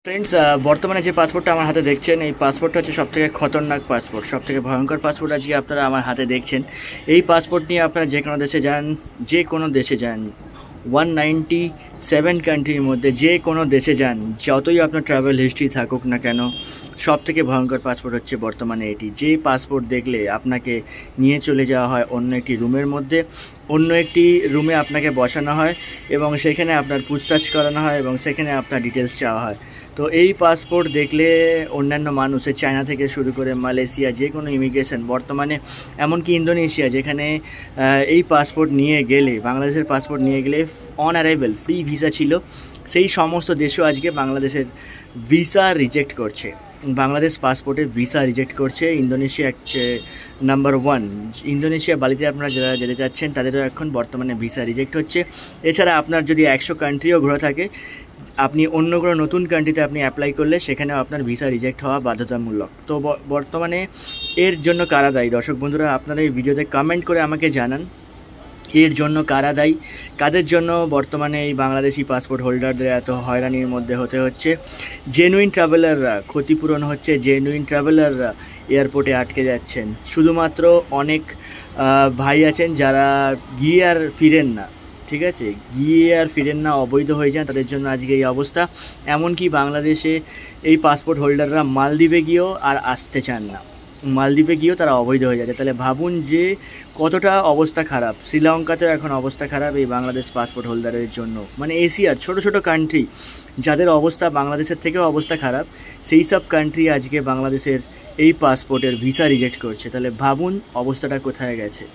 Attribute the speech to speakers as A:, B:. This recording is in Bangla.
A: ফ্রেন্ডস, বর্তমানে যে পাসপোর্টটা আমার হাতে দেখছেন, এই পাসপোর্টটা হচ্ছে সবথেকে খতরনাক পাসপোর্ট, সবথেকে ভয়ঙ্কর পাসপোর্ট আজকে আপনারা আমার হাতে দেখছেন। এই পাসপোর্ট নিয়ে আপনারা যে কোনো দেশে যান 197 কান্ট্রির মধ্যে যে কোনো দেশে যান, যতই আপনার ট্রাভেল হিস্ট্রি থাকুক না কেন, সবথেকে ভয়ঙ্কর পাসপোর্ট হচ্ছে বর্তমানে এটি। যে পাসপোর্ট দেখলে আপনাকে নিয়ে চলে যাওয়া হয় অন্য একটি রুমের মধ্যে, অন্য একটি রুমে আপনাকে বসানো হয় এবং সেখানে আপনার পুছতাছ করানো হয় এবং সেখানে আপনার ডিটেলস চাওয়া হয়। তো এই পাসপোর্ট দেখলে অন্যান্য মানুষে চায়না থেকে শুরু করে মালয়েশিয়া, যে কোনো ইমিগ্রেশন, বর্তমানে এমনকি ইন্দোনেশিয়া, যেখানে এই পাসপোর্ট নিয়ে গেলে, বাংলাদেশের পাসপোর্ট নিয়ে গেলে অন অ্যারাইভেল ফ্রি ভিসা ছিল, সেই সমস্ত দেশও আজকে বাংলাদেশের ভিসা রিজেক্ট করছে, বাংলাদেশ পাসপোর্টে ভিসা রিজেক্ট করছে। Indonesia number 1। ইন্দোনেশিয়া বালিতে আপনারা যারা যেতে চাচ্ছেন তাদেরও এখন বর্তমানে ভিসা রিজেক্ট হচ্ছে। এছাড়া আপনার যদি 100 কান্ট্রিও ঘোরা থাকে, আপনি অন্য কোনো নতুন কান্ট্রিতে আপনি অ্যাপ্লাই করলে সেখানেও আপনার ভিসা রিজেক্ট হওয়া বাধ্যতামূলক। তো বর্তমানে এর জন্য কারা দায়ী? দর্শক বন্ধুরা, আপনারা এই ভিডিওতে কমেন্ট করে আমাকে জানান এর জন্য কারা দায়ী, কাদের জন্য বর্তমানে এই বাংলাদেশি পাসপোর্ট হোল্ডারদের এত হয়রানির মধ্যে হতে হচ্ছে। জেনুইন ট্রাভেলাররা ক্ষতিপূরণ হচ্ছে, জেনুইন ট্রাভেলাররা এয়ারপোর্টে আটকে যাচ্ছেন। শুধুমাত্র অনেক ভাই আছেন যারা গিয়ে আর ফিরেন না, ঠিক আছে, গিয়ে আর ফিরেন না, অবৈধ হয়ে যান, তাদের জন্য আজকে এই অবস্থা। এমনকি বাংলাদেশে এই পাসপোর্ট হোল্ডাররা মালদ্বীপে গিয়েও আর আসতে চান না, মালদ্বীপে গিয়েও তারা অবৈধ হয়ে যাচ্ছে। তাহলে ভাবুন যে কতটা অবস্থা খারাপ। শ্রীলঙ্কাতেও এখন অবস্থা খারাপ এই বাংলাদেশ পাসপোর্ট হোল্ডারের জন্য। মানে এশিয়ার ছোট ছোট কান্ট্রি যাদের অবস্থা বাংলাদেশের থেকেও অবস্থা খারাপ, সেই সব কান্ট্রি আজকে বাংলাদেশের এই পাসপোর্টের ভিসা রিজেক্ট করছে। তাহলে ভাবুন অবস্থাটা কোথায় গেছে।